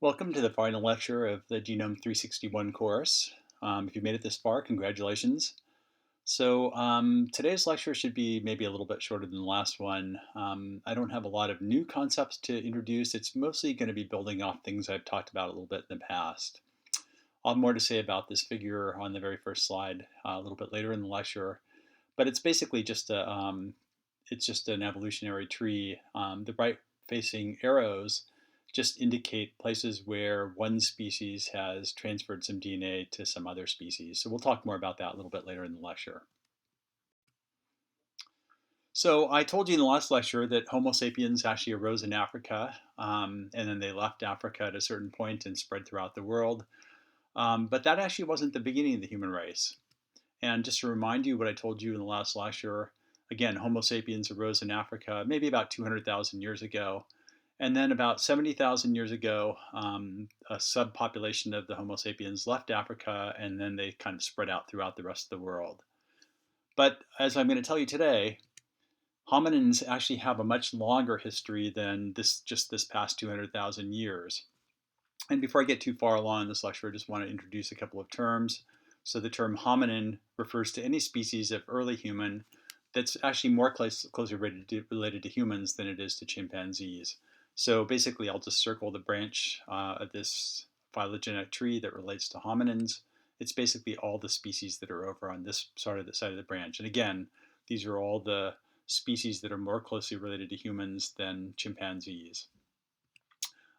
Welcome to the final lecture of the Genome 361 course. If you made it this far, congratulations. Today's lecture should be maybe a little bit shorter than the last one. I don't have a lot of new concepts to introduce. It's mostly going to be building off things I've talked about a little bit in the past. I'll have more to say about this figure on the very first slide a little bit later in the lecture, but it's basically just it's just an evolutionary tree. The right-facing arrows just indicate places where one species has transferred some DNA to some other species. So we'll talk more about that a little bit later in the lecture. So I told you in the last lecture that Homo sapiens actually arose in Africa, and then they left Africa at a certain point and spread throughout the world. But that actually wasn't the beginning of the human race. And just to remind you what I told you in the last lecture, again, Homo sapiens arose in Africa maybe about 200,000 years ago. And then about 70,000 years ago, a subpopulation of the Homo sapiens left Africa, and then they kind of spread out throughout the rest of the world. But as I'm going to tell you today, hominins actually have a much longer history than just this past 200,000 years. And before I get too far along in this lecture, I just want to introduce a couple of terms. So the term hominin refers to any species of early human that's actually more closely related to humans than it is to chimpanzees. So basically, I'll just circle the branch of this phylogenetic tree that relates to hominins. It's basically all the species that are over on this side of the branch. And again, these are all the species that are more closely related to humans than chimpanzees.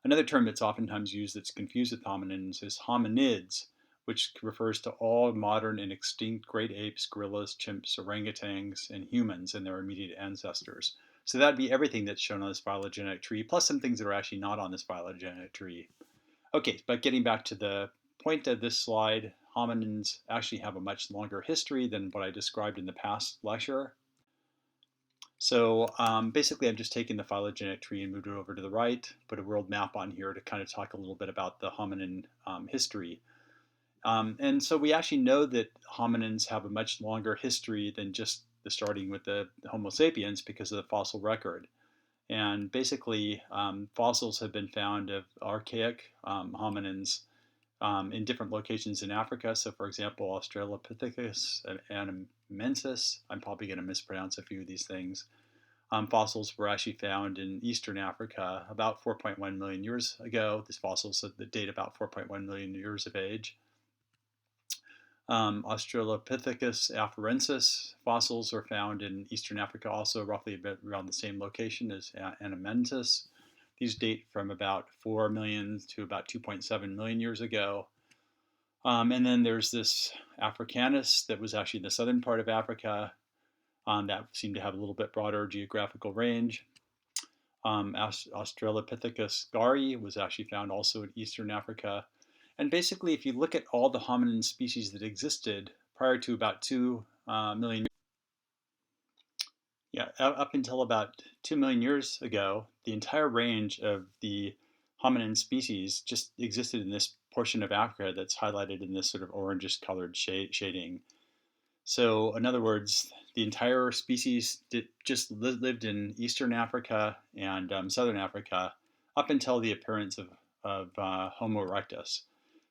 Another term that's oftentimes used that's confused with hominins is hominids, which refers to all modern and extinct great apes, gorillas, chimps, orangutans, and humans and their immediate ancestors. So that'd be everything that's shown on this phylogenetic tree, plus some things that are actually not on this phylogenetic tree. Okay, but getting back to the point of this slide, hominins actually have a much longer history than what I described in the past lecture. So basically, I'm just taking the phylogenetic tree and moved it over to the right, put a world map on here to kind of talk a little bit about the hominin history. And so we actually know that hominins have a much longer history than just the starting with the Homo sapiens because of the fossil record. And basically, fossils have been found of archaic hominins in different locations in Africa. So for example, Australopithecus anamensis, I'm probably going to mispronounce a few of these things. Fossils were actually found in Eastern Africa about 4.1 million years ago. These fossils that date about 4.1 million years of age. Australopithecus afarensis fossils are found in Eastern Africa, also roughly around the same location as anamensis. These date from about 4 million to about 2.7 million years ago. And then there's this Africanus that was actually in the southern part of Africa that seemed to have a little bit broader geographical range. Australopithecus gari was actually found also in Eastern Africa. And basically, if you look at all the hominin species that existed prior to about 2 million, up until about 2 million years ago, the entire range of the hominin species just existed in this portion of Africa that's highlighted in this sort of orangish colored shading. So in other words, the entire species just lived in Eastern Africa and Southern Africa up until the appearance of Homo erectus.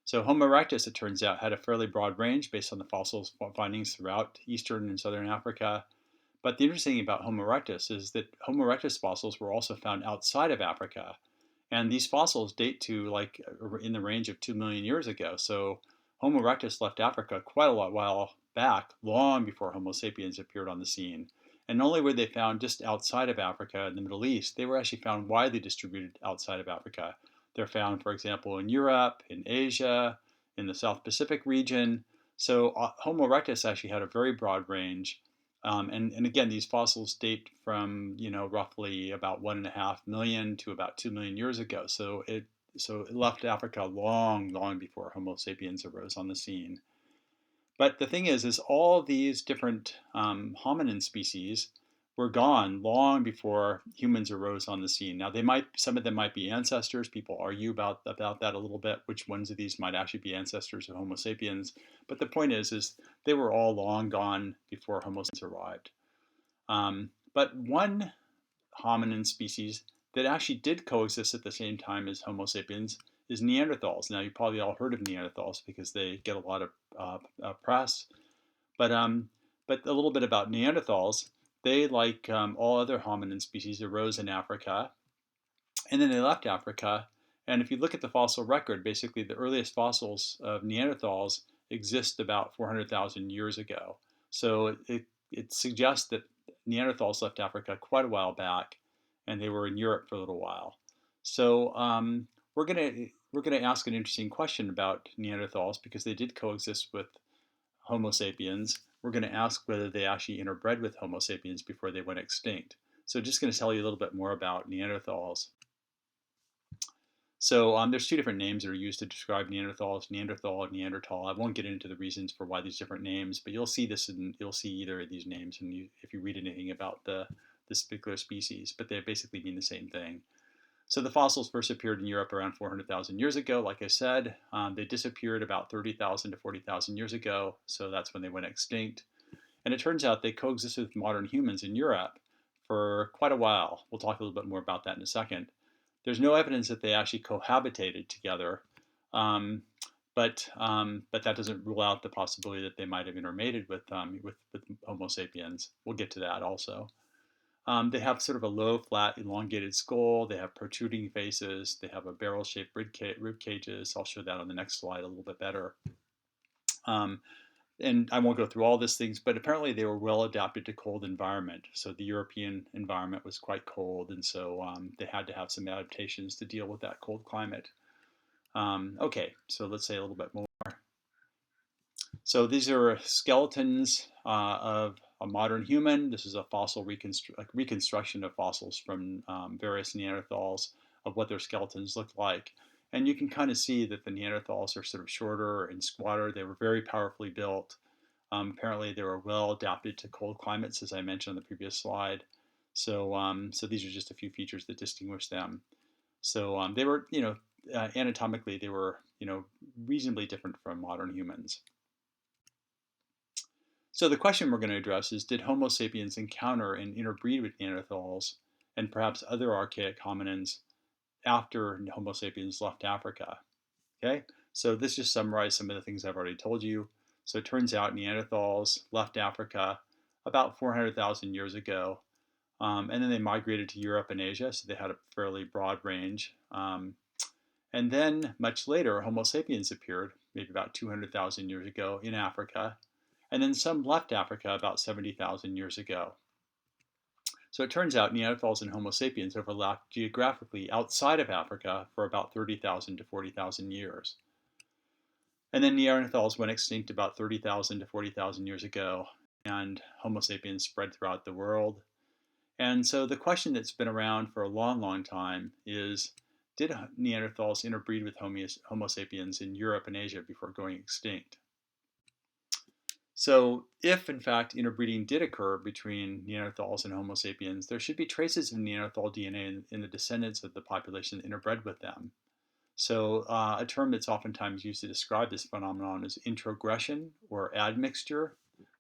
So Homo erectus, it turns out, had a fairly broad range based on the fossil findings throughout Eastern and Southern Africa. But the interesting thing about Homo erectus is that Homo erectus fossils were also found outside of Africa. And these fossils date to like in the range of 2 million years ago. So Homo erectus left Africa quite a while back, long before Homo sapiens appeared on the scene. And not only were they found just outside of Africa in the Middle East, they were actually found widely distributed outside of Africa. They're found, for example, in Europe, in Asia, in the South Pacific region. So Homo erectus actually had a very broad range. And again, these fossils date from roughly about 1.5 million to about 2 million years ago. So it left Africa long before Homo sapiens arose on the scene. But the thing is all these different hominin species were gone long before humans arose on the scene. Now, some of them might be ancestors. People argue about that a little bit, which ones of these might actually be ancestors of Homo sapiens. But the point is they were all long gone before Homo sapiens arrived. But one hominin species that actually did coexist at the same time as Homo sapiens is Neanderthals. Now, you probably all heard of Neanderthals because they get a lot of press. But, um, but a little bit about Neanderthals. They, like all other hominin species, arose in Africa, and then they left Africa. And if you look at the fossil record, basically the earliest fossils of Neanderthals exist about 400,000 years ago. So it suggests that Neanderthals left Africa quite a while back, and they were in Europe for a little while. So we're gonna ask an interesting question about Neanderthals because they did coexist with Homo sapiens. We're going to ask whether they actually interbred with Homo sapiens before they went extinct. So just going to tell you a little bit more about Neanderthals. So there's two different names that are used to describe Neanderthals, Neanderthal and Neanderthal. I won't get into the reasons for why these different names, but you'll see this and you'll see either of these names if you read anything about this particular species, but they basically mean the same thing. So the fossils first appeared in Europe around 400,000 years ago. Like I said, they disappeared about 30,000 to 40,000 years ago. So that's when they went extinct. And it turns out they coexisted with modern humans in Europe for quite a while. We'll talk a little bit more about that in a second. There's no evidence that they actually cohabitated together, but that doesn't rule out the possibility that they might have intermated with Homo sapiens. We'll get to that also. They have sort of a low, flat, elongated skull. They have protruding faces. They have a barrel-shaped rib cages. I'll show that on the next slide a little bit better. And I won't go through all these things, but apparently they were well adapted to cold environment. So the European environment was quite cold, and so they had to have some adaptations to deal with that cold climate. Okay, so let's say a little bit more. So these are skeletons of a modern human. This is a fossil reconstruction of fossils from various Neanderthals of what their skeletons looked like. And you can kind of see that the Neanderthals are sort of shorter and squatter. They were very powerfully built. Apparently, they were well adapted to cold climates, as I mentioned on the previous slide. So these are just a few features that distinguish them. So they were, anatomically, they were, reasonably different from modern humans. So the question we're going to address is, did Homo sapiens encounter and interbreed with Neanderthals and perhaps other archaic hominins after Homo sapiens left Africa? Okay, so this just summarizes some of the things I've already told you. So it turns out Neanderthals left Africa about 400,000 years ago, and then they migrated to Europe and Asia, so they had a fairly broad range. And then much later, Homo sapiens appeared, maybe about 200,000 years ago in Africa, and then some left Africa about 70,000 years ago. So it turns out Neanderthals and Homo sapiens overlapped geographically outside of Africa for about 30,000 to 40,000 years. And then Neanderthals went extinct about 30,000 to 40,000 years ago, and Homo sapiens spread throughout the world. And so the question that's been around for a long, long time is, did Neanderthals interbreed with Homo sapiens in Europe and Asia before going extinct? So if, in fact, interbreeding did occur between Neanderthals and Homo sapiens, there should be traces of Neanderthal DNA in the descendants of the population that interbred with them. So a term that's oftentimes used to describe this phenomenon is introgression or admixture.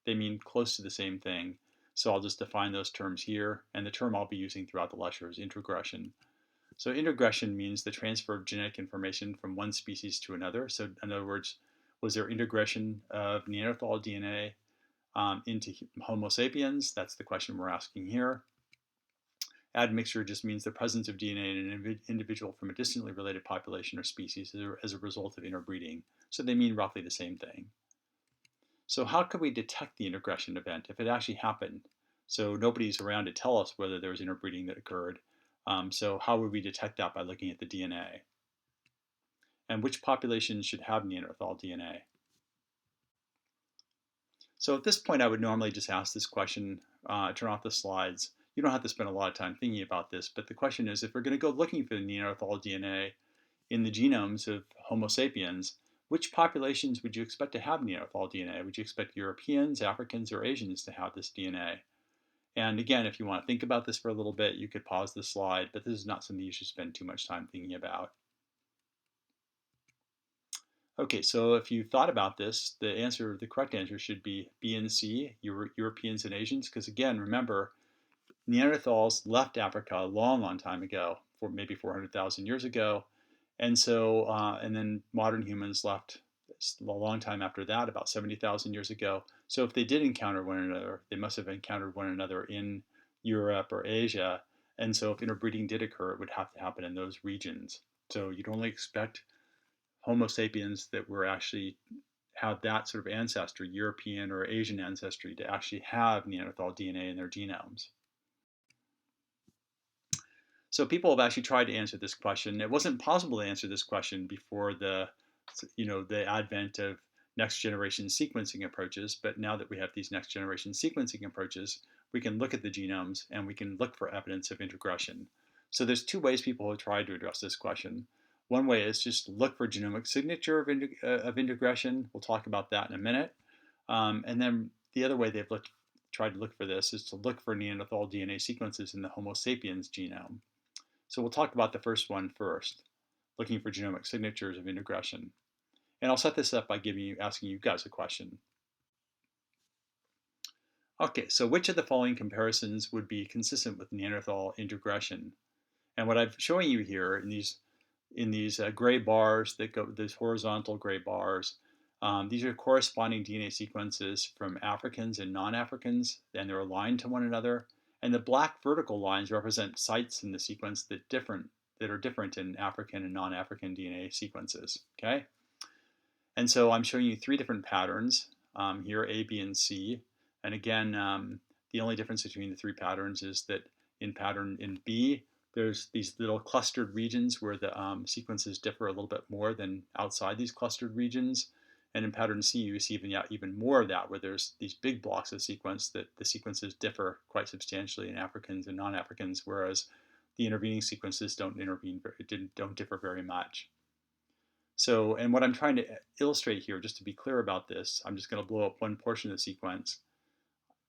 They mean close to the same thing. So I'll just define those terms here, and the term I'll be using throughout the lecture is introgression. So introgression means the transfer of genetic information from one species to another. So in other words, was there integration of Neanderthal DNA into Homo sapiens? That's the question we're asking here. Admixture just means the presence of DNA in an individual from a distantly related population or species as a result of interbreeding. So they mean roughly the same thing. So how could we detect the integration event if it actually happened? So nobody's around to tell us whether there was interbreeding that occurred. So how would we detect that by looking at the DNA? And which populations should have Neanderthal DNA? So at this point, I would normally just ask this question, turn off the slides. You don't have to spend a lot of time thinking about this, but the question is, if we're going to go looking for the Neanderthal DNA in the genomes of Homo sapiens, which populations would you expect to have Neanderthal DNA? Would you expect Europeans, Africans, or Asians to have this DNA? And again, if you want to think about this for a little bit, you could pause the slide, but this is not something you should spend too much time thinking about. Okay, so if you thought about this, the correct answer should be B and C, Europeans and Asians, because again, remember, Neanderthals left Africa a long, long time ago, maybe 400,000 years ago, And so, and then modern humans left a long time after that, about 70,000 years ago. So if they did encounter one another, they must have encountered one another in Europe or Asia. And so if interbreeding did occur, it would have to happen in those regions. So you'd only expect Homo sapiens that were actually had that sort of ancestry, European or Asian ancestry, to actually have Neanderthal DNA in their genomes. So people have actually tried to answer this question. It wasn't possible to answer this question before the advent of next generation sequencing approaches. But now that we have these next generation sequencing approaches, we can look at the genomes and we can look for evidence of introgression. So there's two ways people have tried to address this question. One way is just look for genomic signature of introgression. We'll talk about that in a minute. And then the other way tried to look for this is to look for Neanderthal DNA sequences in the Homo sapiens genome. So we'll talk about the first one first, looking for genomic signatures of introgression. And I'll set this up by asking you guys a question. Okay, so which of the following comparisons would be consistent with Neanderthal introgression? And what I'm showing you here in these gray bars that go, these horizontal gray bars, these are corresponding DNA sequences from Africans and non-Africans, and they're aligned to one another. And the black vertical lines represent sites in the sequence that are different in African and non-African DNA sequences. Okay, and so I'm showing you three different patterns here, A, B, and C. And again, the only difference between the three patterns is that in B, there's these little clustered regions where the sequences differ a little bit more than outside these clustered regions. And in pattern C, you see even more of that, where there's these big blocks of sequence that the sequences differ quite substantially in Africans and non-Africans, whereas the intervening sequences don't differ very much. So, and what I'm trying to illustrate here, just to be clear about this, I'm just going to blow up one portion of the sequence.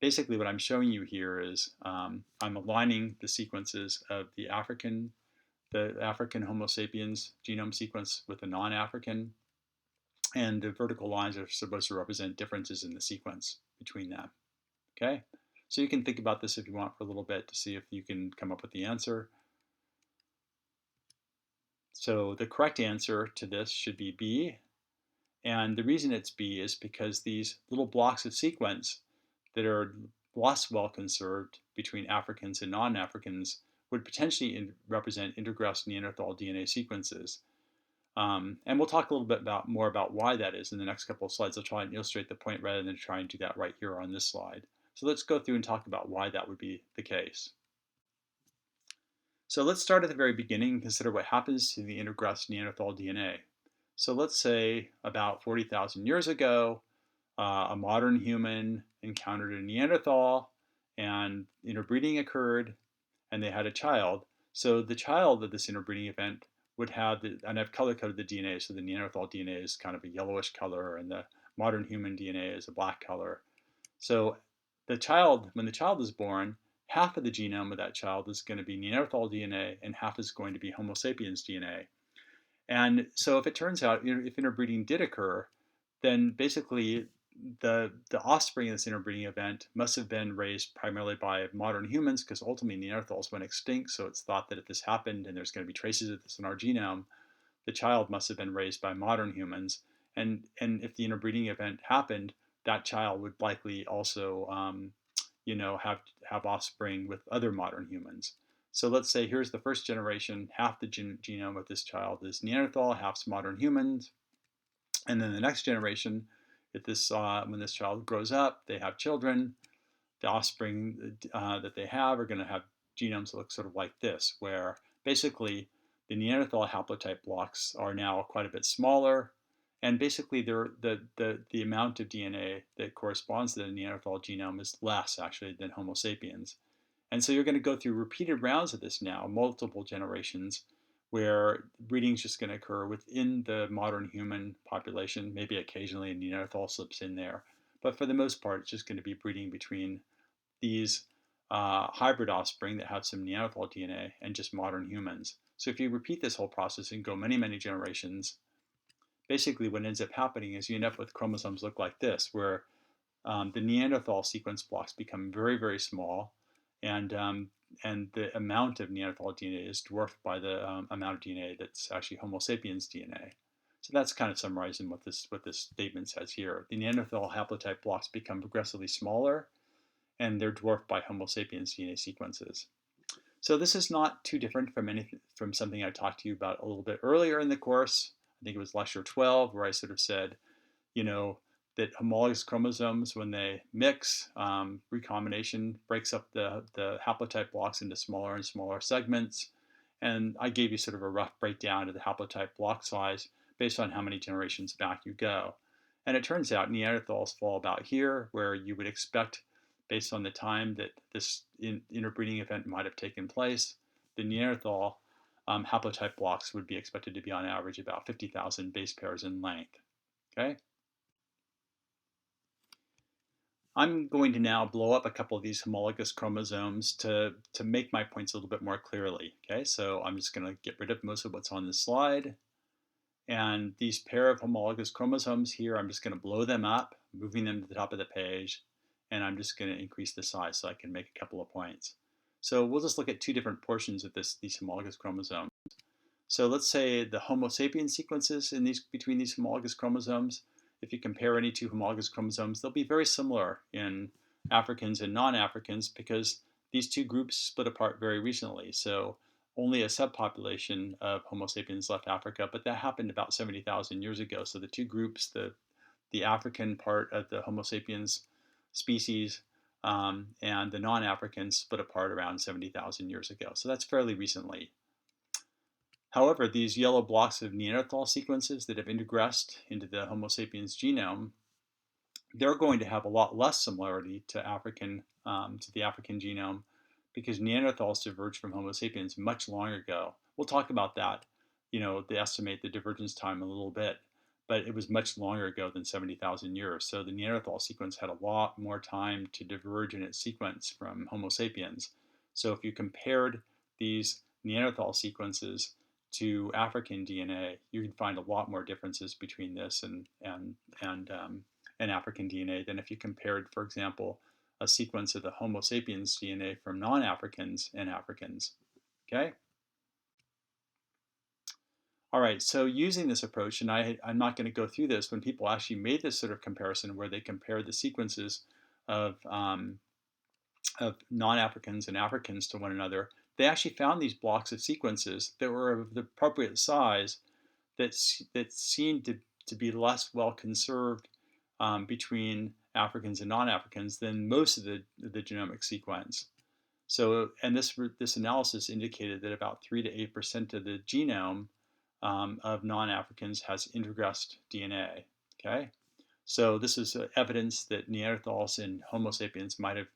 Basically, what I'm showing you here is I'm aligning the sequences of the African Homo sapiens genome sequence with the non-African, and the vertical lines are supposed to represent differences in the sequence between them. Okay, so you can think about this if you want for a little bit to see if you can come up with the answer. So the correct answer to this should be B, and the reason it's B is because these little blocks of sequence that are less well conserved between Africans and non-Africans would potentially represent introgressed Neanderthal DNA sequences. And we'll talk a little bit more about why that is in the next couple of slides. I'll try and illustrate the point rather than try and do that right here on this slide. So let's go through and talk about why that would be the case. So let's start at the very beginning and consider what happens to the introgressed Neanderthal DNA. So let's say about 40,000 years ago, a modern human encountered a Neanderthal and interbreeding occurred and they had a child. So the child of this interbreeding event would have, and I've color coded the DNA, so the Neanderthal DNA is kind of a yellowish color and the modern human DNA is a black color. So when the child is born, half of the genome of that child is going to be Neanderthal DNA and half is going to be Homo sapiens DNA. And so if it turns out, if interbreeding did occur, then basically the offspring of this interbreeding event must have been raised primarily by modern humans, because ultimately Neanderthals went extinct. So it's thought that if this happened and there's going to be traces of this in our genome, the child must have been raised by modern humans. And if the interbreeding event happened, that child would likely also have offspring with other modern humans. So let's say here's the first generation, half the genome of this child is Neanderthal, half's modern humans. And then the next generation, when this child grows up, they have children, the offspring that they have are going to have genomes that look sort of like this, where basically the Neanderthal haplotype blocks are now quite a bit smaller, and basically the amount of DNA that corresponds to the Neanderthal genome is less actually than Homo sapiens. And so you're going to go through repeated rounds of this now, multiple generations, where breeding is just going to occur within the modern human population. Maybe occasionally a Neanderthal slips in there, but for the most part, it's just going to be breeding between these hybrid offspring that have some Neanderthal DNA and just modern humans. So if you repeat this whole process and go many, many generations, basically what ends up happening is you end up with chromosomes look like this, where the Neanderthal sequence blocks become very, very small, and the amount of Neanderthal DNA is dwarfed by the amount of DNA that's actually Homo sapiens DNA. So that's kind of summarizing what this statement says here. The Neanderthal haplotype blocks become progressively smaller, and they're dwarfed by Homo sapiens DNA sequences. So this is not too different from something I talked to you about a little bit earlier in the course. I think it was lecture 12, where I sort of said, that homologous chromosomes, when they mix, recombination breaks up the haplotype blocks into smaller and smaller segments. And I gave you sort of a rough breakdown of the haplotype block size based on how many generations back you go. And it turns out Neanderthals fall about here, where you would expect, based on the time that this interbreeding event might have taken place, the Neanderthal haplotype blocks would be expected to be on average about 50,000 base pairs in length. Okay? I'm going to now blow up a couple of these homologous chromosomes to make my points a little bit more clearly. Okay, so I'm just going to get rid of most of what's on this slide. And these pair of homologous chromosomes here, I'm just going to blow them up, moving them to the top of the page. And I'm just going to increase the size so I can make a couple of points. So we'll just look at two different portions of these homologous chromosomes. So let's say the Homo sapiens sequences between these homologous chromosomes. If you compare any two homologous chromosomes, they'll be very similar in Africans and non-Africans because these two groups split apart very recently. So only a subpopulation of Homo sapiens left Africa, but that happened about 70,000 years ago. So the two groups, the African part of the Homo sapiens species and the non-Africans split apart around 70,000 years ago. So that's fairly recently. However, these yellow blocks of Neanderthal sequences that have introgressed into the Homo sapiens genome, they're going to have a lot less similarity to the African genome because Neanderthals diverged from Homo sapiens much longer ago. We'll talk about that, they estimate the divergence time a little bit, but it was much longer ago than 70,000 years. So the Neanderthal sequence had a lot more time to diverge in its sequence from Homo sapiens. So if you compared these Neanderthal sequences to African DNA, you can find a lot more differences between this and African DNA than if you compared, for example, a sequence of the Homo sapiens DNA from non-Africans and Africans. Okay? All right, so using this approach, and I'm not going to go through this, when people actually made this sort of comparison where they compared the sequences of non-Africans and Africans to one another, they actually found these blocks of sequences that were of the appropriate size that seemed to be less well conserved between Africans and non-Africans than most of the genomic sequence. So, and this analysis indicated that about 3 to 8% of the genome of non-Africans has introgressed DNA. Okay, so this is evidence that Neanderthals and Homo sapiens might have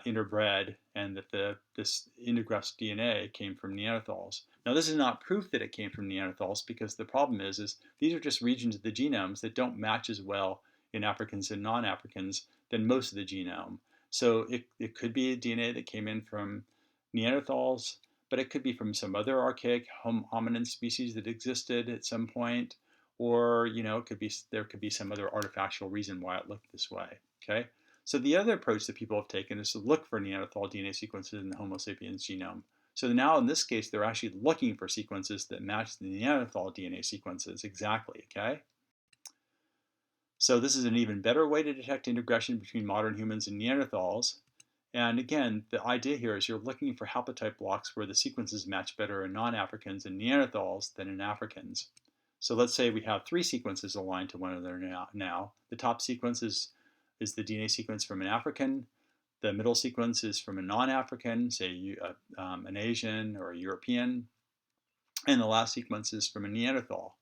interbred, and that this introgressed DNA came from Neanderthals. Now, this is not proof that it came from Neanderthals because the problem is these are just regions of the genomes that don't match as well in Africans and non-Africans than most of the genome. So it could be a DNA that came in from Neanderthals, but it could be from some other archaic hominin species that existed at some point, or there could be some other artifactual reason why it looked this way. Okay. So the other approach that people have taken is to look for Neanderthal DNA sequences in the Homo sapiens genome. So now in this case, they're actually looking for sequences that match the Neanderthal DNA sequences exactly, okay? So this is an even better way to detect integration between modern humans and Neanderthals. And again, the idea here is you're looking for haplotype blocks where the sequences match better in non-Africans and Neanderthals than in Africans. So let's say we have 3 sequences aligned to one another now. The top sequence is the DNA sequence from an African. The middle sequence is from a non-African, say an Asian or a European. And the last sequence is from a Neanderthal.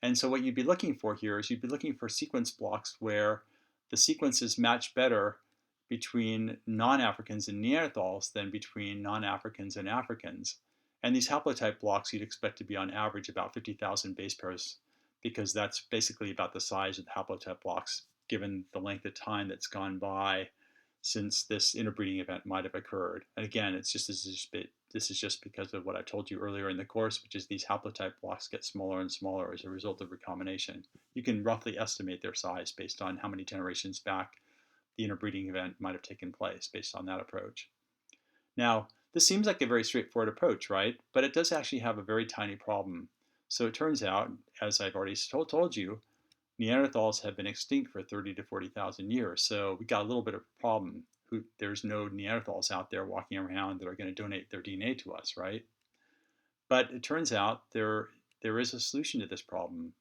And so what you'd be looking for here is you'd be looking for sequence blocks where the sequences match better between non-Africans and Neanderthals than between non-Africans and Africans. And these haplotype blocks you'd expect to be on average about 50,000 base pairs, because that's basically about the size of the haplotype blocks given the length of time that's gone by since this interbreeding event might have occurred. And again, this is just because of what I told you earlier in the course, which is these haplotype blocks get smaller and smaller as a result of recombination. You can roughly estimate their size based on how many generations back the interbreeding event might have taken place based on that approach. Now, This seems like a very straightforward approach, right? But it does actually have a very tiny problem. So it turns out, as I've already told you, Neanderthals have been extinct for 30 to 40,000 years. So we got a little bit of a problem. There's no Neanderthals out there walking around that are going to donate their DNA to us, right? But it turns out there is a solution to this problem.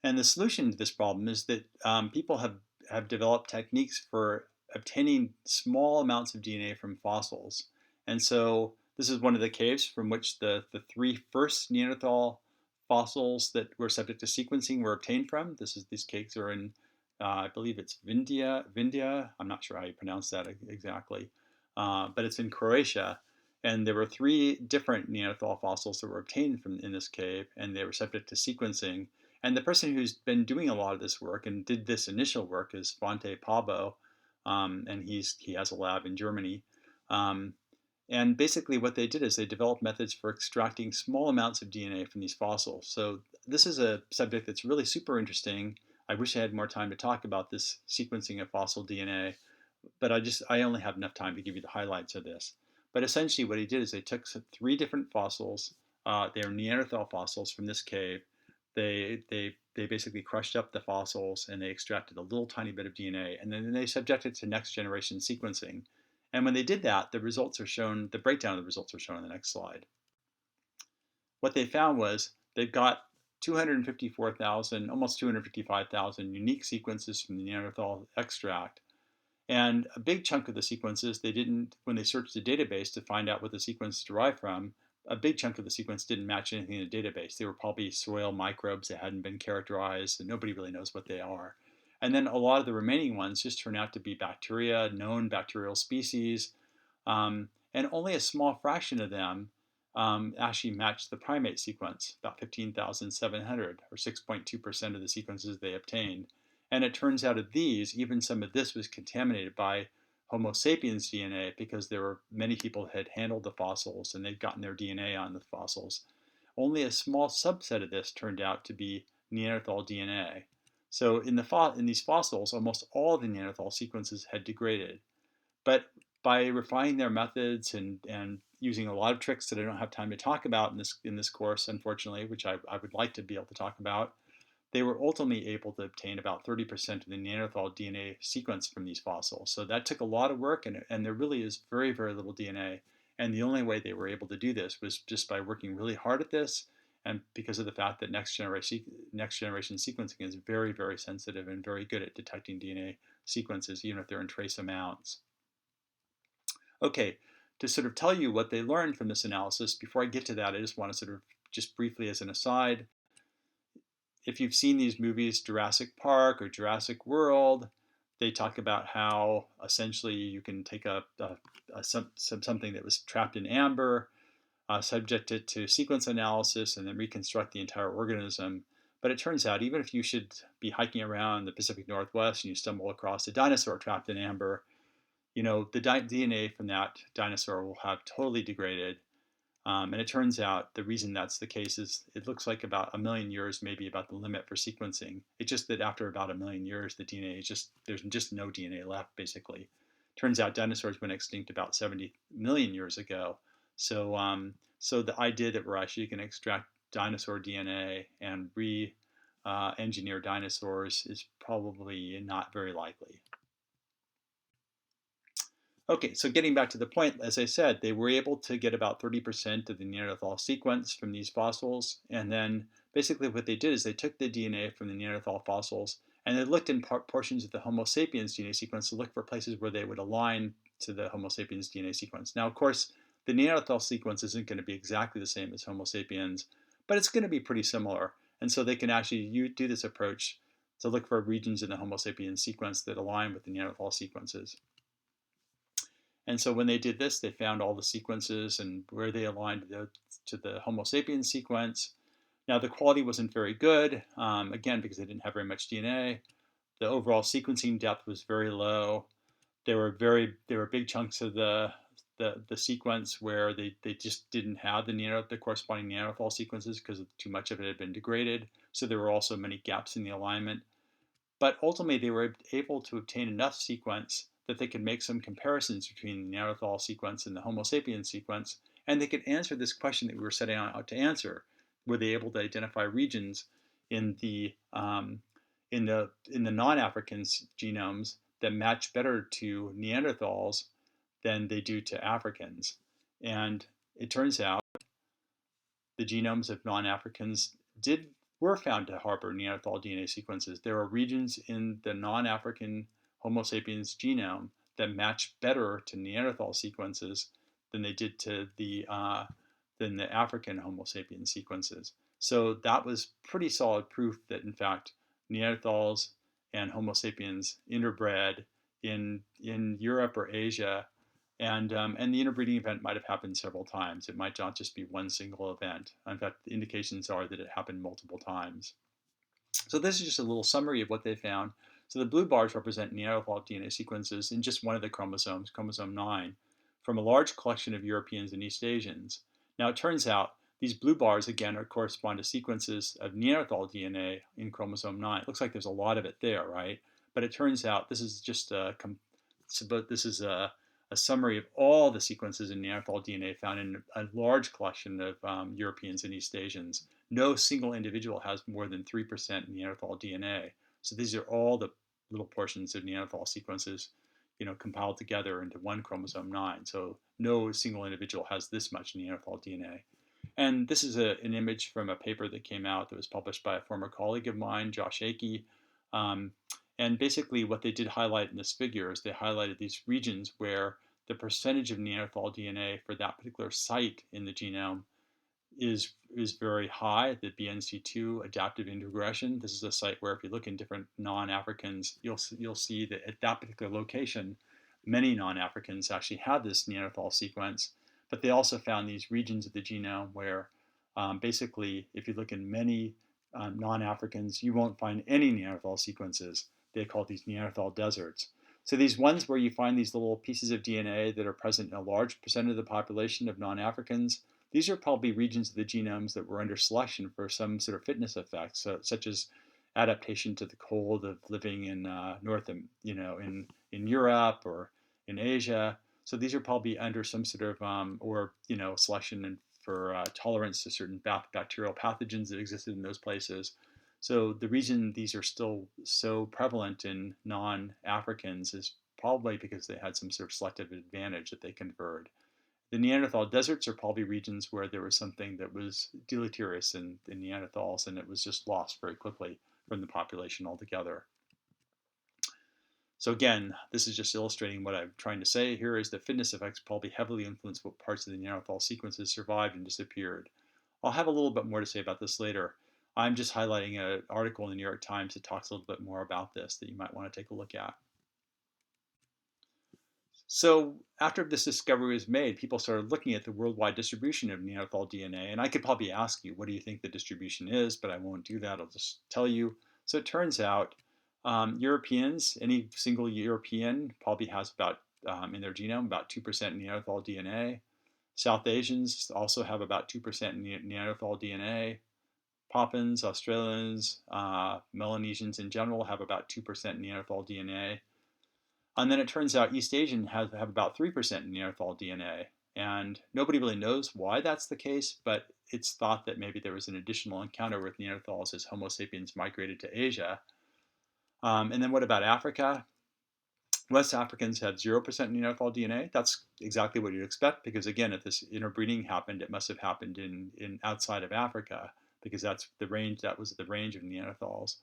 And the solution to this problem is that people have developed techniques for obtaining small amounts of DNA from fossils. And so this is one of the caves from which the three first Neanderthal fossils that were subject to sequencing were obtained from. These caves are in, I believe it's Vindia. I'm not sure how you pronounce that exactly, but it's in Croatia. And there were three different Neanderthal fossils that were obtained from in this cave, and they were subject to sequencing. And the person who's been doing a lot of this work and did this initial work is Svante Pääbo, and he has a lab in Germany. Um, and basically what they did is they developed methods for extracting small amounts of DNA from these fossils. So this is a subject that's really super interesting. I wish I had more time to talk about this sequencing of fossil DNA, but I only have enough time to give you the highlights of this. But essentially what he did is they took three different fossils. They are Neanderthal fossils from this cave. They basically crushed up the fossils and they extracted a little tiny bit of DNA, and then they subjected it to next generation sequencing. And when they did that, the breakdown of the results are shown on the next slide. What they found was they've got 254,000, almost 255,000 unique sequences from the Neanderthal extract. And a big chunk of the sequences, when they searched the database to find out what the sequence derived from, a big chunk of the sequence didn't match anything in the database. They were probably soil microbes that hadn't been characterized, and nobody really knows what they are. And then a lot of the remaining ones just turn out to be bacteria, known bacterial species, and only a small fraction of them actually matched the primate sequence, about 15,700, or 6.2% of the sequences they obtained. And it turns out of these, even some of this was contaminated by Homo sapiens DNA because many people had handled the fossils and they'd gotten their DNA on the fossils. Only a small subset of this turned out to be Neanderthal DNA. So in these fossils, almost all the Neanderthal sequences had degraded. But by refining their methods and using a lot of tricks that I don't have time to talk about in this course, unfortunately, which I would like to be able to talk about, they were ultimately able to obtain about 30% of the Neanderthal DNA sequence from these fossils. So that took a lot of work, and there really is very, very little DNA. And the only way they were able to do this was just by working really hard at this, and because of the fact that next generation sequencing is very, very sensitive and very good at detecting DNA sequences, even if they're in trace amounts. Okay, to sort of tell you what they learned from this analysis, before I get to that, I just want to sort of just briefly as an aside, if you've seen these movies, Jurassic Park or Jurassic World, they talk about how essentially you can take something that was trapped in amber, subject it to sequence analysis, and then reconstruct the entire organism. But it turns out, even if you should be hiking around the Pacific Northwest and you stumble across a dinosaur trapped in amber, the DNA from that dinosaur will have totally degraded. And it turns out the reason that's the case is it looks like about 1 million years may be about the limit for sequencing. It's just that after about 1 million years, the DNA there's just no DNA left, basically. Turns out dinosaurs went extinct about 70 million years ago. So the idea that we're actually going to extract dinosaur DNA and re-engineer dinosaurs is probably not very likely. Okay, so getting back to the point, as I said, they were able to get about 30% of the Neanderthal sequence from these fossils. And then basically what they did is they took the DNA from the Neanderthal fossils and they looked in portions of the Homo sapiens DNA sequence to look for places where they would align to the Homo sapiens DNA sequence. Now, of course, the Neanderthal sequence isn't going to be exactly the same as Homo sapiens, but it's going to be pretty similar. And so they can actually do this approach to look for regions in the Homo sapiens sequence that align with the Neanderthal sequences. And so when they did this, they found all the sequences and where they aligned to the Homo sapiens sequence. Now, the quality wasn't very good, again, because they didn't have very much DNA. The overall sequencing depth was very low. There were big chunks of the sequence where they just didn't have the corresponding Neanderthal sequences because too much of it had been degraded. So there were also many gaps in the alignment. But ultimately, they were able to obtain enough sequence that they could make some comparisons between the Neanderthal sequence and the Homo sapiens sequence, and they could answer this question that we were setting out to answer. Were they able to identify regions in the non-Africans genomes that match better to Neanderthals than they do to Africans? And it turns out the genomes of non-Africans were found to harbor Neanderthal DNA sequences. There are regions in the non-African Homo sapiens genome that match better to Neanderthal sequences than they did to the African Homo sapiens sequences. So that was pretty solid proof that, in fact, Neanderthals and Homo sapiens interbred in Europe or Asia, and the interbreeding event might have happened several times. It might not just be one single event. In fact, the indications are that it happened multiple times. So this is just a little summary of what they found. So the blue bars represent Neanderthal DNA sequences in just one of the chromosomes, chromosome 9, from a large collection of Europeans and East Asians. Now it turns out these blue bars, again, correspond to sequences of Neanderthal DNA in chromosome 9. It looks like there's a lot of it there, right? But it turns out this is just a summary of all the sequences in Neanderthal DNA found in a large collection of Europeans and East Asians. No single individual has more than 3% Neanderthal DNA. So these are all the little portions of Neanderthal sequences, compiled together into one chromosome 9. So no single individual has this much Neanderthal DNA. And this is an image from a paper that came out that was published by a former colleague of mine, Josh Akey. And basically what they did highlight in this figure is they highlighted these regions where the percentage of Neanderthal DNA for that particular site in the genome is very high, the BNC2 adaptive introgression. This is a site where if you look in different non-Africans, you'll see that at that particular location, many non-Africans actually have this Neanderthal sequence, but they also found these regions of the genome where basically if you look in many non-Africans, you won't find any Neanderthal sequences. They call these Neanderthal deserts. So these ones where you find these little pieces of DNA that are present in a large percent of the population of non-Africans, these are probably regions of the genomes that were under selection for some sort of fitness effects, such as adaptation to the cold of living in in Europe or in Asia. So these are probably under some sort of selection for tolerance to certain bacterial pathogens that existed in those places. So the reason these are still so prevalent in non-Africans is probably because they had some sort of selective advantage that they conferred. The Neanderthal deserts are probably regions where there was something that was deleterious in Neanderthals, and it was just lost very quickly from the population altogether. So again, this is just illustrating what I'm trying to say here is that fitness effects probably heavily influenced what parts of the Neanderthal sequences survived and disappeared. I'll have a little bit more to say about this later. I'm just highlighting an article in the New York Times that talks a little bit more about this that you might want to take a look at. So after this discovery was made, people started looking at the worldwide distribution of Neanderthal DNA. And I could probably ask you, what do you think the distribution is? But I won't do that. I'll just tell you. So it turns out Europeans, any single European probably has about, in their genome, about 2% Neanderthal DNA. South Asians also have about 2% Neanderthal DNA. Papuans, Australians, Melanesians in general have about 2% Neanderthal DNA. And then it turns out East Asians have about 3% Neanderthal DNA. And nobody really knows why that's the case, but it's thought that maybe there was an additional encounter with Neanderthals as Homo sapiens migrated to Asia. And then what about Africa? West Africans have 0% Neanderthal DNA. That's exactly what you'd expect because, again, if this interbreeding happened, it must have happened in outside of Africa because that was the range of Neanderthals.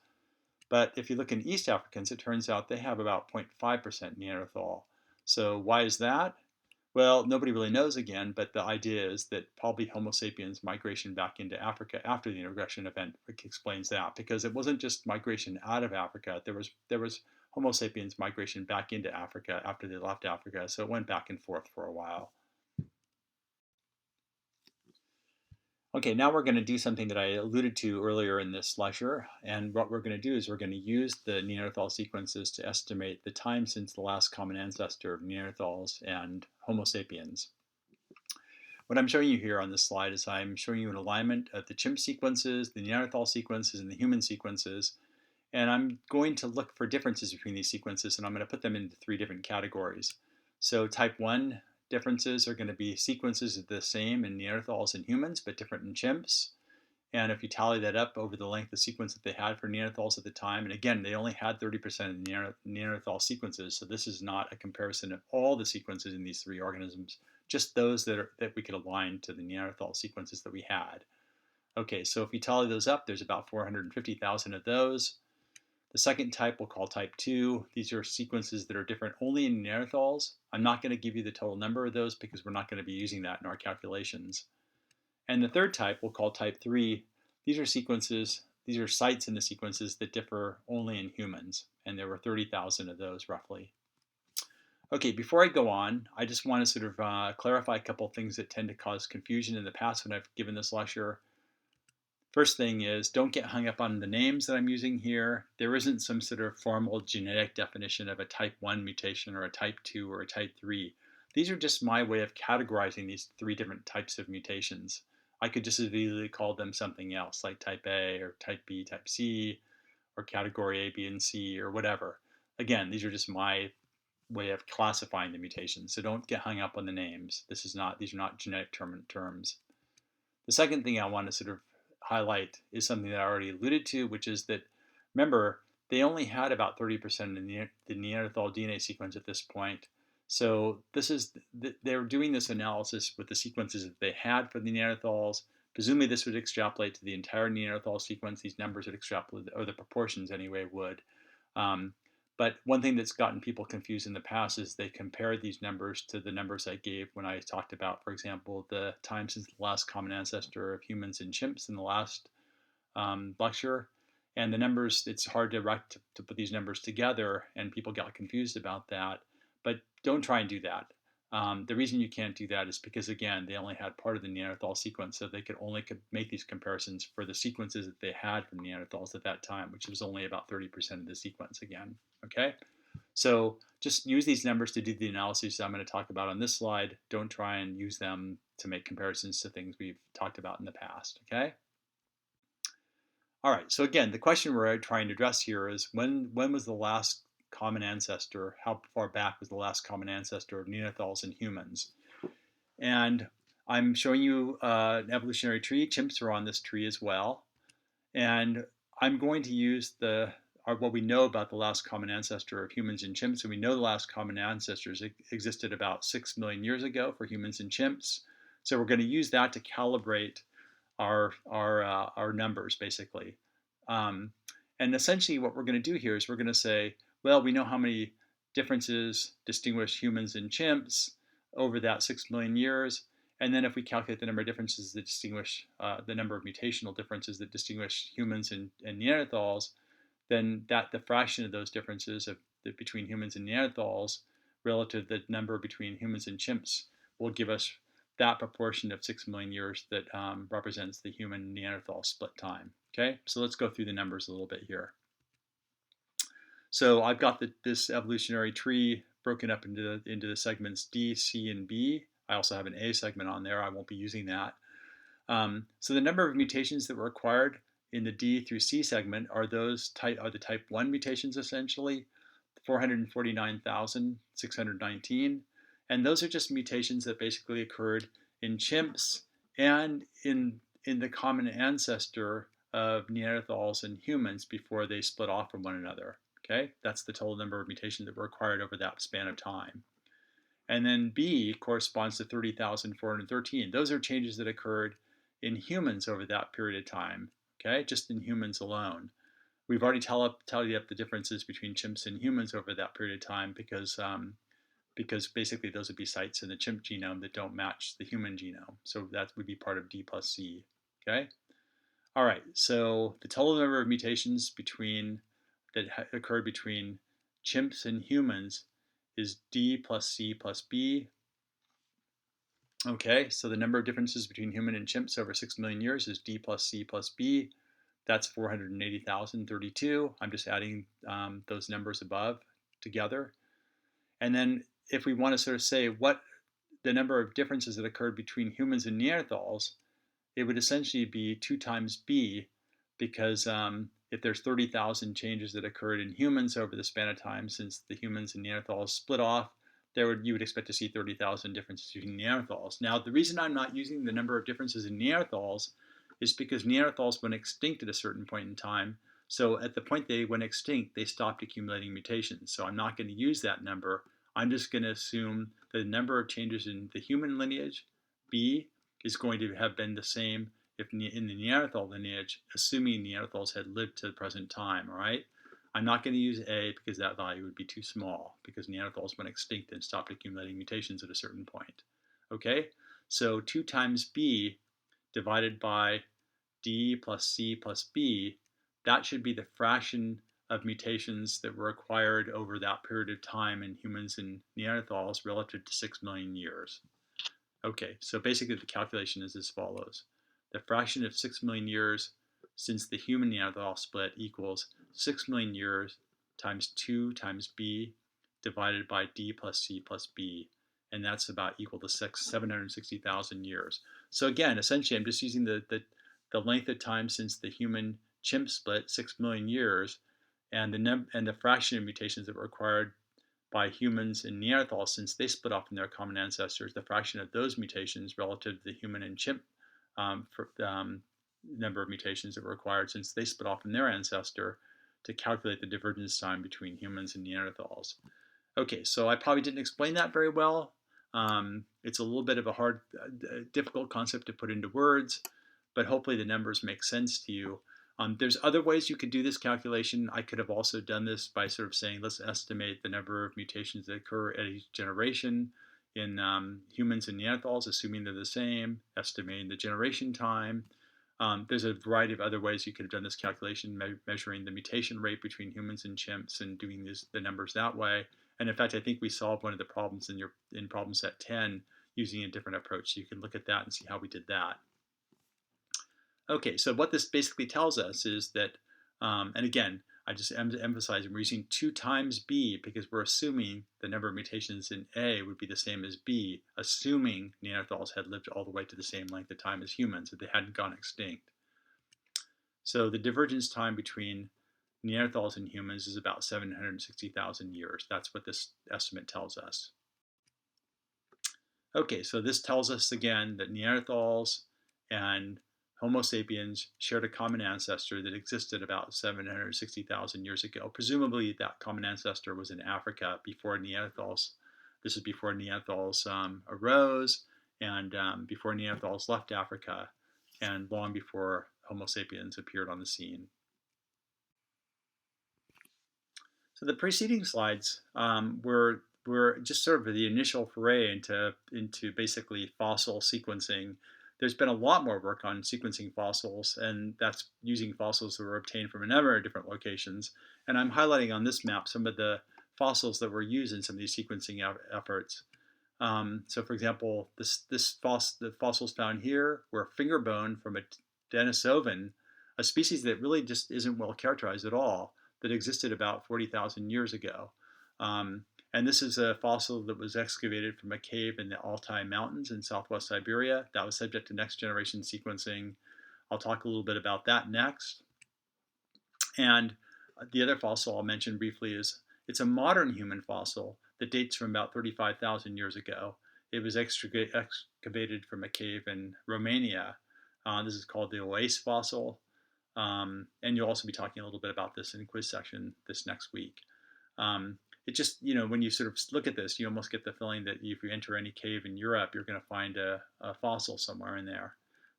But if you look in East Africans, it turns out they have about 0.5% Neanderthal. So why is that? Well, nobody really knows again, but the idea is that probably Homo sapiens migration back into Africa after the introgression event explains that, because it wasn't just migration out of Africa. There was Homo sapiens migration back into Africa after they left Africa, so it went back and forth for a while. Okay, now we're going to do something that I alluded to earlier in this lecture, and what we're going to do is we're going to use the Neanderthal sequences to estimate the time since the last common ancestor of Neanderthals and Homo sapiens. What I'm showing you here on this slide is I'm showing you an alignment of the chimp sequences, the Neanderthal sequences, and the human sequences, And I'm going to look for differences between these sequences, and I'm going to put them into 3 different categories. So type 1 differences are going to be sequences the same in Neanderthals and humans, but different in chimps. And if you tally that up over the length of sequence that they had for Neanderthals at the time, and again, they only had 30% of the Neanderthal sequences, so this is not a comparison of all the sequences in these 3 organisms, just those that we could align to the Neanderthal sequences that we had. Okay, so if you tally those up, there's about 450,000 of those. The second type we'll call type 2. These are sequences that are different only in Neanderthals. I'm not going to give you the total number of those because we're not going to be using that in our calculations. And the third type we'll call type 3. These are sites in the sequences that differ only in humans, and there were 30,000 of those roughly. Okay, before I go on, I just want to sort of clarify a couple of things that tend to cause confusion in the past when I've given this lecture. First thing is, don't get hung up on the names that I'm using here. There isn't some sort of formal genetic definition of a type 1 mutation or a type 2 or a type 3. These are just my way of categorizing these 3 different types of mutations. I could just as easily call them something else, like type A or type B, type C, or category A, B, and C, or whatever. Again, these are just my way of classifying the mutations, so don't get hung up on the names. These are not genetic terms. The second thing I want to sort of highlight is something that I already alluded to, which is that, remember, they only had about 30% of the Neanderthal DNA sequence at this point. So they're doing this analysis with the sequences that they had for the Neanderthals. Presumably this would extrapolate to the entire Neanderthal sequence. These numbers would extrapolate, or the proportions anyway would. But one thing that's gotten people confused in the past is they compare these numbers to the numbers I gave when I talked about, for example, the time since the last common ancestor of humans and chimps in the last lecture. And the numbers, it's hard to put these numbers together, and people got confused about that. But don't try and do that. The reason you can't do that is because, again, they only had part of the Neanderthal sequence, so they could only make these comparisons for the sequences that they had from Neanderthals at that time, which was only about 30% of the sequence again. Okay, so just use these numbers to do the analyses I'm going to talk about on this slide. Don't try and use them to make comparisons to things we've talked about in the past. Okay. All right. So again, the question we're trying to address here is when was the last common ancestor? How far back was the last common ancestor of Neanderthals and humans? And I'm showing you an evolutionary tree. Chimps are on this tree as well. And I'm going to use what we know about the last common ancestor of humans and chimps. And we know the last common ancestors existed about 6 million years ago for humans and chimps. So we're going to use that to calibrate our numbers, basically. And essentially what we're going to do here is we're going to say, well, we know how many differences distinguish humans and chimps over that 6 million years. And then if we calculate the number of differences that distinguish, the number of mutational differences that distinguish humans and Neanderthals, then the fraction of those differences between humans and Neanderthals relative to the number between humans and chimps will give us that proportion of 6 million years that represents the human-Neanderthal split time. Okay, so let's go through the numbers a little bit here. So I've got this evolutionary tree broken up into the segments D, C, and B. I also have an A segment on there. I won't be using that. So the number of mutations that were required in the D through C segment are the type 1 mutations, essentially, 449,619. And those are just mutations that basically occurred in chimps and in the common ancestor of Neanderthals and humans before they split off from one another. Okay, that's the total number of mutations that were required over that span of time. And then B corresponds to 30,413. Those are changes that occurred in humans over that period of time, okay, just in humans alone. We've already tallied up the differences between chimps and humans over that period of time because basically those would be sites in the chimp genome that don't match the human genome. So that would be part of D plus C, okay? All right, so the total number of mutations that occurred between chimps and humans is D plus C plus B. Okay, so the number of differences between human and chimps over 6 million years is D plus C plus B. That's 480,032. I'm just adding those numbers above together. And then if we want to sort of say what the number of differences that occurred between humans and Neanderthals, it would essentially be 2 times B, because if there's 30,000 changes that occurred in humans over the span of time since the humans and Neanderthals split off, you would expect to see 30,000 differences between Neanderthals. Now, the reason I'm not using the number of differences in Neanderthals is because Neanderthals went extinct at a certain point in time. So at the point they went extinct, they stopped accumulating mutations. So I'm not going to use that number. I'm just going to assume that the number of changes in the human lineage, B, is going to have been the same if in the Neanderthal lineage, assuming Neanderthals had lived to the present time, all right? I'm not going to use A because that value would be too small because Neanderthals went extinct and stopped accumulating mutations at a certain point. Okay, so 2 times B divided by D plus C plus B, that should be the fraction of mutations that were acquired over that period of time in humans and Neanderthals relative to 6 million years. Okay, so basically the calculation is as follows. The fraction of 6 million years since the human Neanderthal split equals 6 million years times 2 times B divided by D plus C plus B. And that's about equal to 760,000 years. So again, essentially I'm just using the length of time since the human chimp split, 6 million years, and the fraction of mutations that were required by humans and Neanderthals since they split off from their common ancestors, the fraction of those mutations relative to the human and chimp number of mutations that were required since they split off from their ancestor to calculate the divergence time between humans and Neanderthals. Okay, so I probably didn't explain that very well. It's a little bit of a hard, difficult concept to put into words, but hopefully the numbers make sense to you. There's other ways you could do this calculation. I could have also done this by sort of saying, let's estimate the number of mutations that occur at each generation in humans and Neanderthals, assuming they're the same, estimating the generation time. There's a variety of other ways you could have done this calculation, measuring the mutation rate between humans and chimps and doing the numbers that way. And in fact, I think we solved one of the problems in problem set 10 using a different approach. So you can look at that and see how we did that. Okay, so what this basically tells us is that, and again, I just emphasize we're using 2 times B because we're assuming the number of mutations in A would be the same as B, assuming Neanderthals had lived all the way to the same length of time as humans, that they hadn't gone extinct. So the divergence time between Neanderthals and humans is about 760,000 years. That's what this estimate tells us. Okay, so this tells us again that Neanderthals and Homo sapiens shared a common ancestor that existed about 760,000 years ago. Presumably that common ancestor was in Africa before Neanderthals. This is before Neanderthals arose and before Neanderthals left Africa and long before Homo sapiens appeared on the scene. So the preceding slides were just sort of the initial foray into basically fossil sequencing. There's been a lot more work on sequencing fossils, and that's using fossils that were obtained from a number of different locations. And I'm highlighting on this map some of the fossils that were used in some of these sequencing efforts. So for example, the fossils found here were finger bone from a Denisovan, a species that really just isn't well characterized at all, that existed about 40,000 years ago. And this is a fossil that was excavated from a cave in the Altai Mountains in southwest Siberia. That was subject to next generation sequencing. I'll talk a little bit about that next. And the other fossil I'll mention briefly is it's a modern human fossil that dates from about 35,000 years ago. It was excavated from a cave in Romania. This is called the Oase fossil. And you'll also be talking a little bit about this in the quiz section this next week. It just, when you sort of look at this, you almost get the feeling that if you enter any cave in Europe, you're going to find a fossil somewhere in there.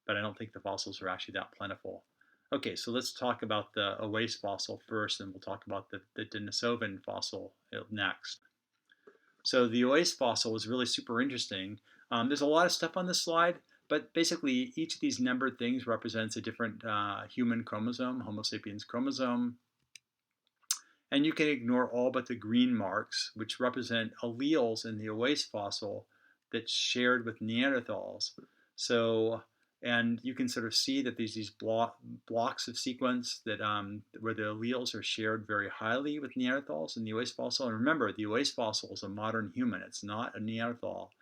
But I don't think the fossils are actually that plentiful. Okay, so let's talk about the Oase fossil first, and we'll talk about the Denisovan fossil next. So the Oase fossil is really super interesting. There's a lot of stuff on this slide, but basically each of these numbered things represents a different human chromosome, Homo sapiens chromosome. And you can ignore all but the green marks, which represent alleles in the Oase fossil that's shared with Neanderthals. So, and you can sort of see that there's these blocks of sequence that where the alleles are shared very highly with Neanderthals in the Oase fossil. And remember, the Oase fossil is a modern human. It's not a Neanderthal.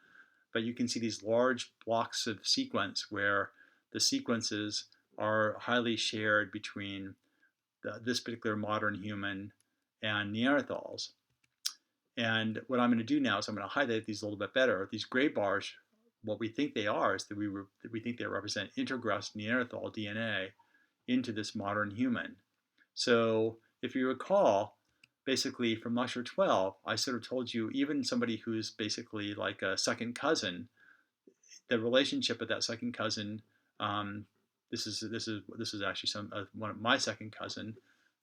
But you can see these large blocks of sequence where the sequences are highly shared between this particular modern human and Neanderthals. And what I'm going to do now is I'm going to highlight these a little bit better. These gray bars, what we think they are is that we think they represent introgressed Neanderthal DNA into this modern human. So if you recall, basically from lecture 12, I sort of told you even somebody who's basically like a second cousin, the relationship with that second cousin, um, this is actually one of my second cousin.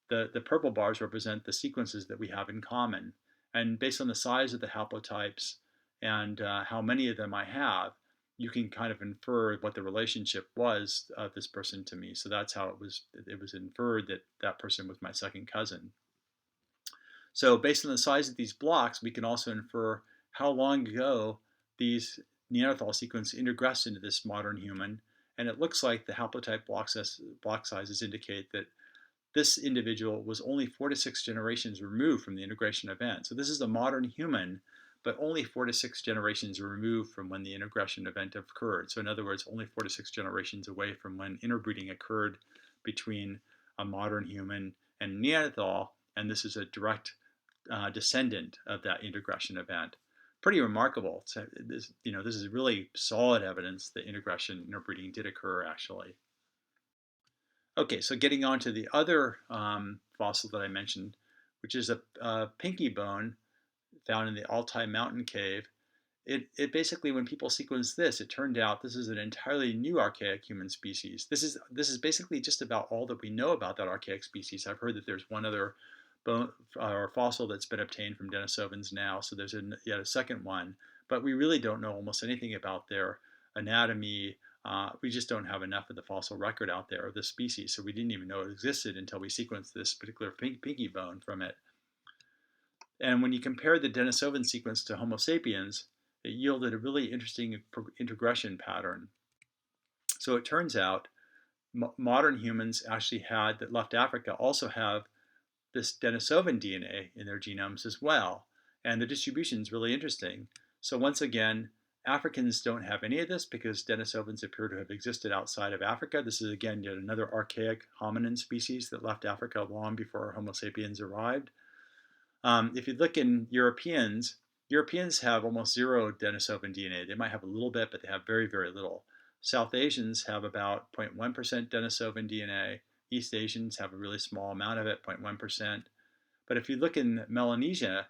The purple bars represent the sequences that we have in common. And based on the size of the haplotypes and how many of them I have, you can kind of infer what the relationship was of this person to me. So that's how it was inferred that that person was my second cousin. So based on the size of these blocks, we can also infer how long ago these Neanderthal sequences introgressed into this modern human. And it looks like the haplotype block sizes indicate that this individual was only 4 to 6 generations removed from the integration event. So this is a modern human, but only 4 to 6 generations removed from when the integration event occurred. So in other words, only 4 to 6 generations away from when interbreeding occurred between a modern human and Neanderthal, and this is a direct descendant of that integration event. Pretty remarkable. So this is really solid evidence that integration interbreeding did occur actually. Okay, so getting on to the other fossil that I mentioned, which is a pinky bone found in the Altai mountain cave. It basically, when people sequenced this, it turned out this is an entirely new archaic human species. This is basically just about all that we know about that archaic species. I've heard that there's one other bone or fossil that's been obtained from Denisovans now, so there's yet a second one, but we really don't know almost anything about their anatomy. We just don't have enough of the fossil record out there of this species, so we didn't even know it existed until we sequenced this particular pinky bone from it. And when you compare the Denisovan sequence to Homo sapiens, it yielded a really interesting introgression pattern. So it turns out modern humans actually that left Africa also have this Denisovan DNA in their genomes as well. And the distribution is really interesting. So once again, Africans don't have any of this because Denisovans appear to have existed outside of Africa. This is again yet another archaic hominin species that left Africa long before Homo sapiens arrived. If you look in Europeans have almost zero Denisovan DNA. They might have a little bit, but they have very, very little. South Asians have about 0.1% Denisovan DNA. East Asians have a really small amount of it, 0.1%. But if you look in Melanesia,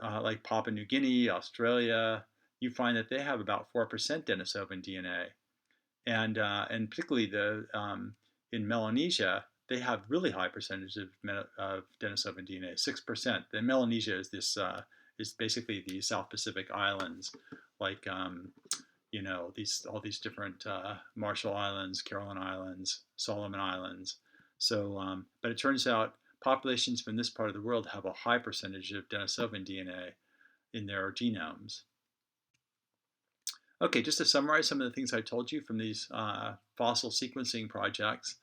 like Papua New Guinea, Australia, you find that they have about 4% Denisovan DNA. And particularly in Melanesia, they have really high percentages of Denisovan DNA, 6%. And Melanesia is basically the South Pacific islands, like all these different Marshall Islands, Caroline Islands, Solomon Islands. So, but it turns out populations from this part of the world have a high percentage of Denisovan DNA in their genomes. Okay, just to summarize some of the things I told you from these fossil sequencing projects.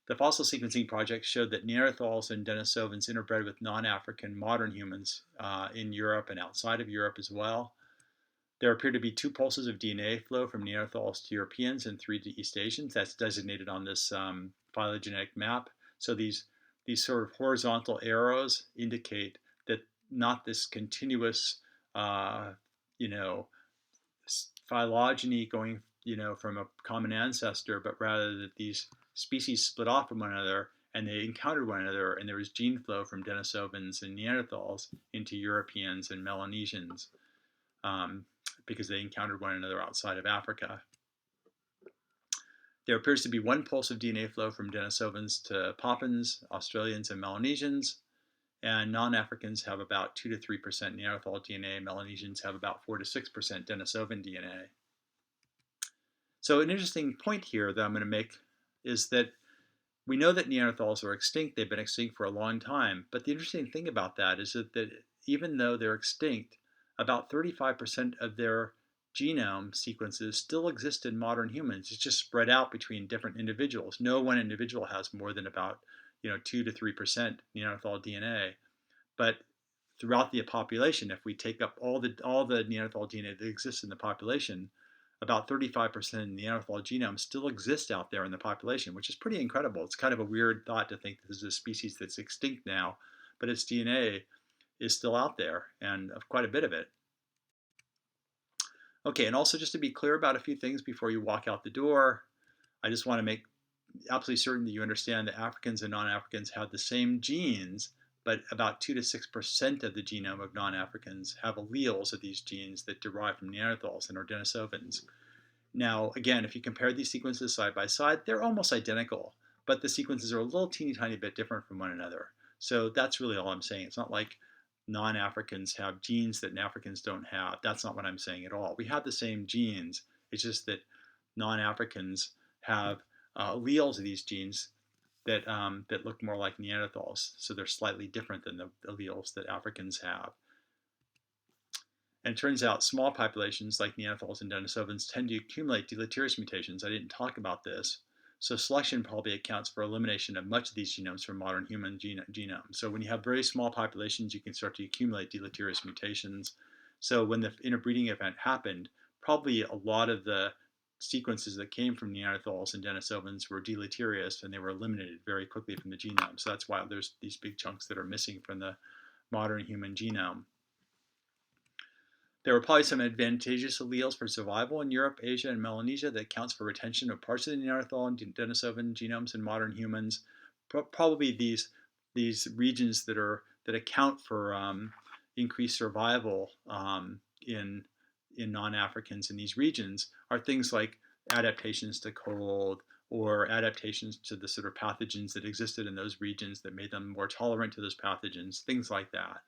The fossil sequencing project showed that Neanderthals and Denisovans interbred with non-African modern humans in Europe and outside of Europe as well. There appear to be 2 pulses of DNA flow from Neanderthals to Europeans and 3 to East Asians. That's designated on this phylogenetic map. So these sort of horizontal arrows indicate that not this continuous, phylogeny going, from a common ancestor, but rather that these species split off from one another and they encountered one another, and there was gene flow from Denisovans and Neanderthals into Europeans and Melanesians because they encountered one another outside of Africa. There appears to be 1 pulse of DNA flow from Denisovans to Papuans, Australians, and Melanesians, and non-Africans have about 2 to 3% Neanderthal DNA. Melanesians have about 4 to 6% Denisovan DNA. So an interesting point here that I'm going to make is that we know that Neanderthals are extinct. They've been extinct for a long time. But the interesting thing about that is that even though they're extinct, about 35% of their genome sequences still exist in modern humans. It's just spread out between different individuals. No one individual has more than about 2 to 3% Neanderthal DNA. But throughout the population, if we take up all the Neanderthal DNA that exists in the population, about 35% of the Neanderthal genome still exists out there in the population, which is pretty incredible. It's kind of a weird thought to think that this is a species that's extinct now, but its DNA is still out there, and of quite a bit of it. Okay, and also just to be clear about a few things before you walk out the door, I just want to make absolutely certain that you understand that Africans and non-Africans have the same genes, but about 2 to 6% of the genome of non-Africans have alleles of these genes that derive from Neanderthals and are Denisovans. Now, again, if you compare these sequences side by side, they're almost identical, but the sequences are a little teeny tiny bit different from one another. So that's really all I'm saying. It's not like non-Africans have genes that Africans don't have. That's not what I'm saying at all. We have the same genes. It's just that non-Africans have alleles of these genes that look more like Neanderthals. So they're slightly different than the alleles that Africans have. And it turns out small populations like Neanderthals and Denisovans tend to accumulate deleterious mutations. I didn't talk about this. So selection probably accounts for elimination of much of these genomes from modern human genome. So when you have very small populations, you can start to accumulate deleterious mutations. So when the interbreeding event happened, probably a lot of the sequences that came from Neanderthals and Denisovans were deleterious, and they were eliminated very quickly from the genome. So that's why there's these big chunks that are missing from the modern human genome. There were probably some advantageous alleles for survival in Europe, Asia, and Melanesia that accounts for retention of parts of the Neanderthal and Denisovan genomes in modern humans. Probably these regions that account for increased survival in non-Africans in these regions are things like adaptations to cold or adaptations to the sort of pathogens that existed in those regions that made them more tolerant to those pathogens, things like that.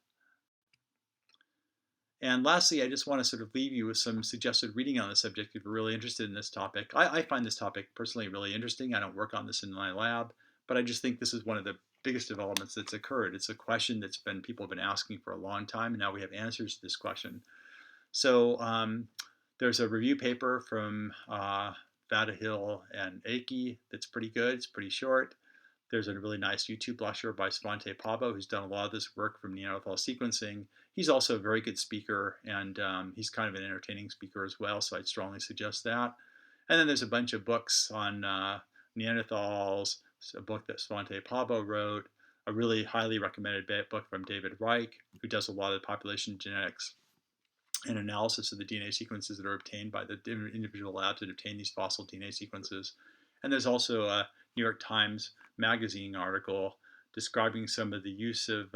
And lastly, I just want to sort of leave you with some suggested reading on the subject if you're really interested in this topic. I find this topic personally really interesting. I don't work on this in my lab, but I just think this is one of the biggest developments that's occurred. It's a question that's been people have been asking for a long time, and now we have answers to this question. So there's a review paper from Vadahill and Aki that's pretty good. It's pretty short. There's a really nice YouTube lecture by Svante Pabo, who's done a lot of this work from Neanderthal sequencing. He's also a very good speaker, and he's kind of an entertaining speaker as well, so I'd strongly suggest that. And then there's a bunch of books on Neanderthals, a book that Svante Pabo wrote, a really highly recommended book from David Reich, who does a lot of population genetics and analysis of the DNA sequences that are obtained by the individual labs that obtain these fossil DNA sequences. And there's also a New York Times Magazine article describing some of the use of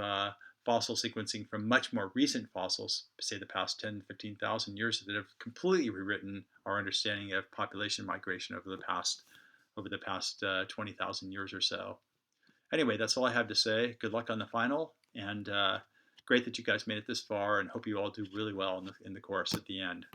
fossil sequencing from much more recent fossils, say the past 10, 15,000 years, that have completely rewritten our understanding of population migration over the past 20,000 years or so. Anyway, that's all I have to say. Good luck on the final, and great that you guys made it this far, and hope you all do really well in the course at the end.